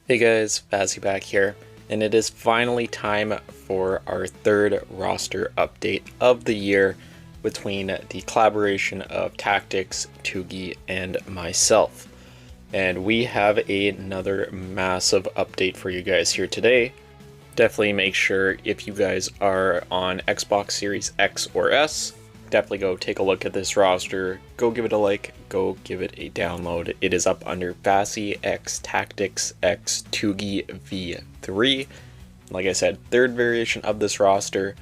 Hey guys, Fazzy back here, and it is finally time for our third roster update of the year between the collaboration of Tactics, Tugi, and myself. And we have another massive update for you guys here today. Definitely make sure if you guys are on Xbox Series X or S, definitely go take a look at this roster, go give it a like, go give it a download. It is up under Fazzy X Tactics X Tugi V3. Like I said, third variation of this roster,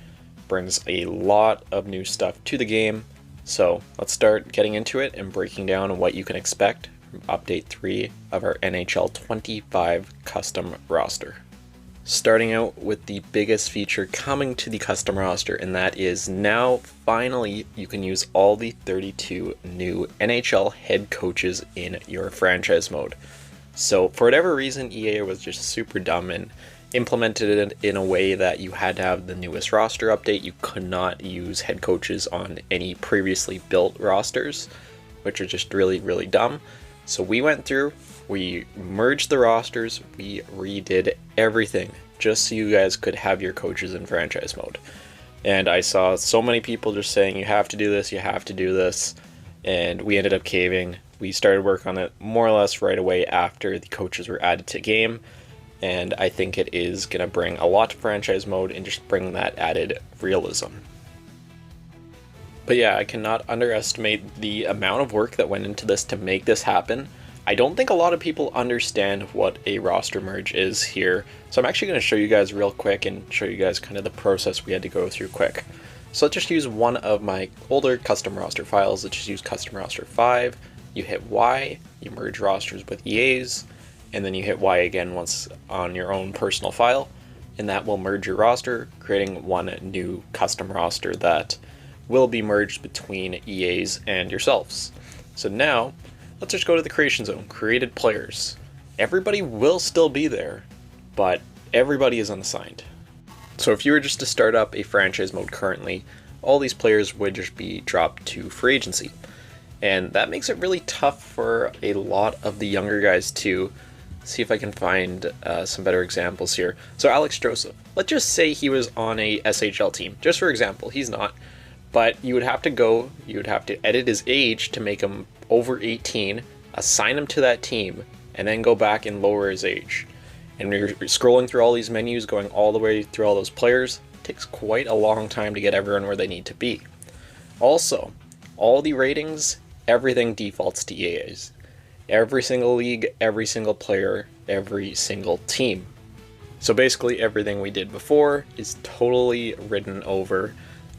brings a lot of new stuff to the game. So let's start getting into it and breaking down what you can expect from update 3 of our NHL 25 custom roster. Starting out with the biggest feature coming to the custom roster, and that is now finally you can use all the 32 new NHL head coaches in your franchise mode. So for whatever reason, EA was just super dumb and implemented it in a way that you had to have the newest roster update. You could not use head coaches on any previously built rosters, which are just really dumb. So we went through, we merged the rosters, we redid everything just so you guys could have your coaches in franchise mode. And I saw so many people just saying, you have to do this, you have to do this. And we ended up caving. We started work on it more or less right away after the coaches were added to game. And I think it is going to bring a lot to franchise mode and just bring that added realism. But yeah, I cannot underestimate the amount of work that went into this to make this happen. I don't think a lot of people understand what a roster merge is here, so I'm actually going to show you guys real quick and show you guys kind of the process we had to go through quick. So let's just use one of my older custom roster files. Let's just use custom roster 5. You hit Y, you merge rosters with EA's, and then you hit Y again once on your own personal file, and that will merge your roster, creating one new custom roster that will be merged between EA's and yourselves. So now, let's just go to the creation zone, created players. Everybody will still be there, but everybody is unassigned. So if you were just to start up a franchise mode currently, all these players would just be dropped to free agency. And that makes it really tough for a lot of the younger guys too. See if I can find some better examples here. So Alex Joseph, let's just say he was on a SHL team, just for example, he's not. But you would have to edit his age to make him over 18, assign him to that team, and then go back and lower his age. And when you're scrolling through all these menus, going all the way through all those players, it takes quite a long time to get everyone where they need to be. Also, all the ratings, everything defaults to EA's. Every single league, every single player, every single team. So basically everything we did before is totally written over.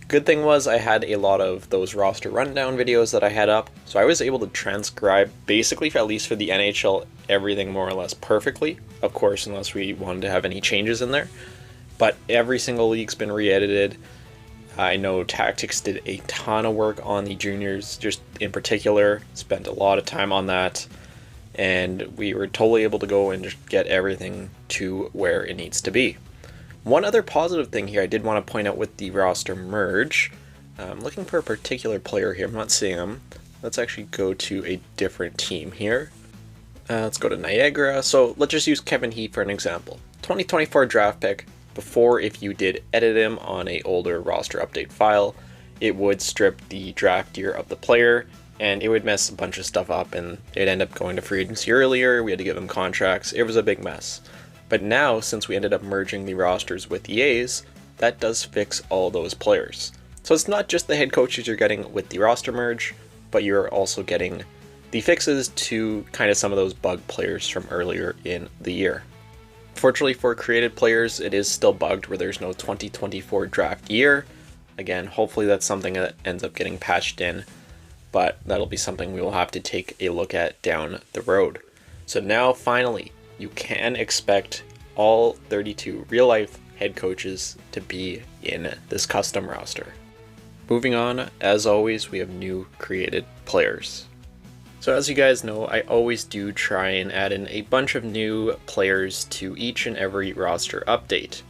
Good thing was I had a lot of those roster rundown videos that I had up, so I was able to transcribe basically, at least for the NHL, everything more or less perfectly. Of course, unless we wanted to have any changes in there. But every single league's been re-edited. I know Tactics did a ton of work on the juniors, just in particular, spent a lot of time on that. And we were totally able to go and just get everything to where it needs to be. One other positive thing here I did want to point out with the roster merge, I'm looking for a particular player here, I'm not seeing him. Let's actually go to a different team here. Let's go to Niagara. So let's just use Kevin Heat for an example. 2024 draft pick. Before, if you did edit him on a older roster update file, it would strip the draft year of the player, and it would mess a bunch of stuff up, and it'd end up going to free agency earlier, we had to give him contracts, it was a big mess. But now, since we ended up merging the rosters with EA's, that does fix all those players. So it's not just the head coaches you're getting with the roster merge, but you're also getting the fixes to kind of some of those bug players from earlier in the year. Fortunately for created players, it is still bugged where there's no 2024 draft year. Again, hopefully that's something that ends up getting patched in, but that'll be something we will have to take a look at down the road. So now finally, you can expect all 32 real-life head coaches to be in this custom roster. Moving on, as always, we have new created players. So as you guys know, I always do try and add in a bunch of new players to each and every roster update.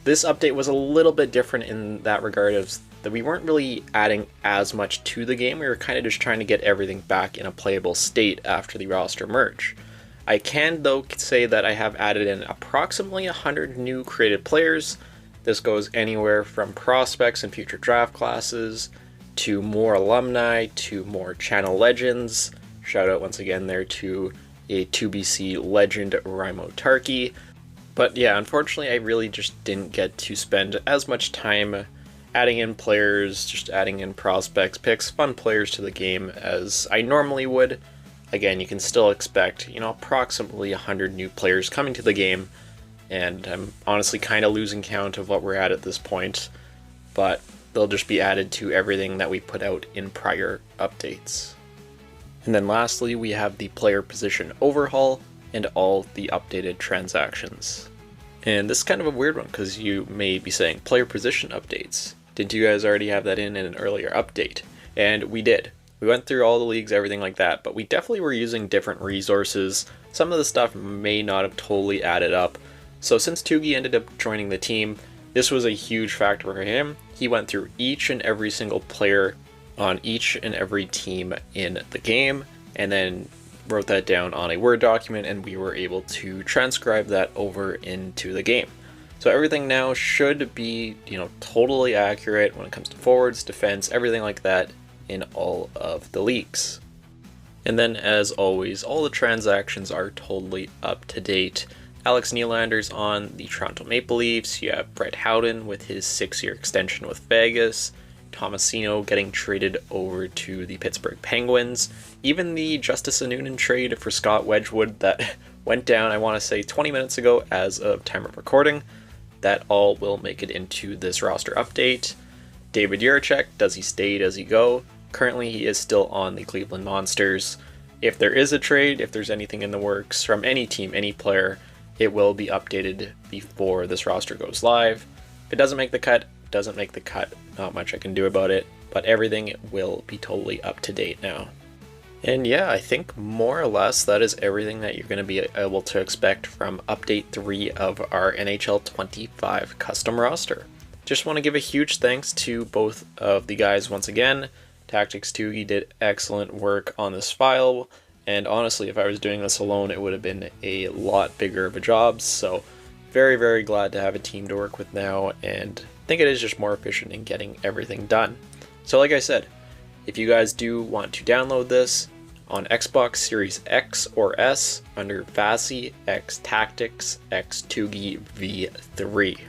This update was a little bit different in that regard of that we weren't really adding as much to the game, we were kind of just trying to get everything back in a playable state after the roster merge. I can though say that I have added in approximately 100 new created players. This goes anywhere from prospects and future draft classes, to more alumni, to more channel legends. Shout out once again there to a 2BC legend, Raimo Tarki. But yeah, unfortunately I really just didn't get to spend as much time adding in players, just adding in prospects, picks, fun players to the game as I normally would. Again, you can still expect, approximately 100 new players coming to the game, and I'm honestly kind of losing count of what we're at this point, but they'll just be added to everything that we put out in prior updates. And then lastly, we have the player position overhaul and all the updated transactions. And this is kind of a weird one because you may be saying player position updates. Didn't you guys already have that in an earlier update? And we did. We went through all the leagues, everything like that, but we definitely were using different resources. Some of the stuff may not have totally added up. So since Tugi ended up joining the team, this was a huge factor for him. He went through each and every single player on each and every team in the game, and then wrote that down on a Word document, and we were able to transcribe that over into the game. So everything now should be, totally accurate when it comes to forwards, defense, everything like that in all of the leagues. And then as always, all the transactions are totally up to date. Alex Nylander's on the Toronto Maple Leafs. You have Brett Howden with his 6-year extension with Vegas. Tomasino getting traded over to the Pittsburgh Penguins. Even the Justice Anunin trade for Scott Wedgwood that went down, I want to say 20 minutes ago as of time of recording. That all will make it into this roster update. David Jiricek, does he stay, does he go? Currently he is still on the Cleveland Monsters. If there is a trade, if there's anything in the works from any team, any player, it will be updated before this roster goes live. If it doesn't make the cut, doesn't make the cut. Not much I can do about it, but everything will be totally up to date now. And yeah, I think more or less that is everything that you're going to be able to expect from update 3 of our NHL 25 custom roster. Just want to give a huge thanks to both of the guys once again. Tactics Tugi did excellent work on this file, and honestly, if I was doing this alone, it would have been a lot bigger of a job, so very, very glad to have a team to work with now, and I think it is just more efficient in getting everything done. So like I said, if you guys do want to download this on Xbox Series X or S under VASI X Tactics X Tugi V3.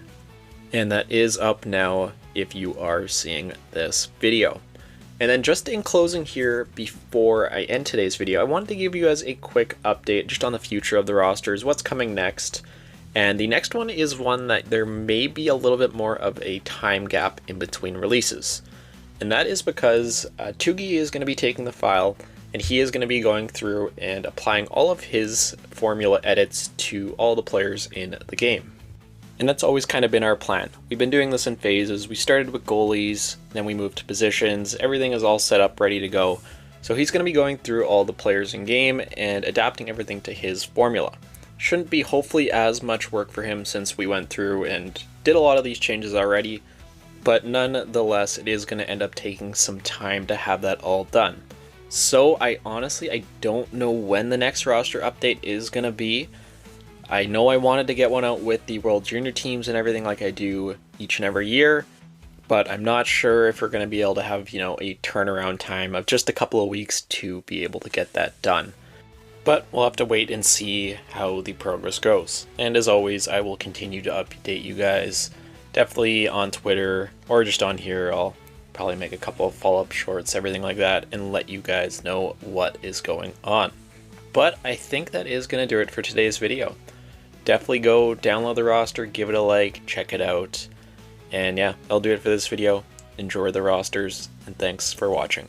And that is up now if you are seeing this video. And then just in closing here, before I end today's video, I wanted to give you guys a quick update just on the future of the rosters, what's coming next. And the next one is one that there may be a little bit more of a time gap in between releases. And that is because Tugi is going to be taking the file, and he is going to be going through and applying all of his formula edits to all the players in the game. And that's always kind of been our plan. We've been doing this in phases. We started with goalies, then we moved to positions. Everything is all set up, ready to go. So he's going to be going through all the players in game and adapting everything to his formula. Shouldn't be hopefully as much work for him since we went through and did a lot of these changes already, but nonetheless it is going to end up taking some time to have that all done. So I don't know when the next roster update is going to be. I know I wanted to get one out with the World Junior teams and everything like I do each and every year, but I'm not sure if we're going to be able to have, a turnaround time of just a couple of weeks to be able to get that done. But we'll have to wait and see how the progress goes. And as always, I will continue to update you guys, definitely on Twitter or just on here. I'll probably make a couple of follow-up shorts, everything like that, and let you guys know what is going on. But I think that is going to do it for today's video. Definitely go download the roster, give it a like, check it out. And yeah, that'll do it for this video. Enjoy the rosters, and thanks for watching.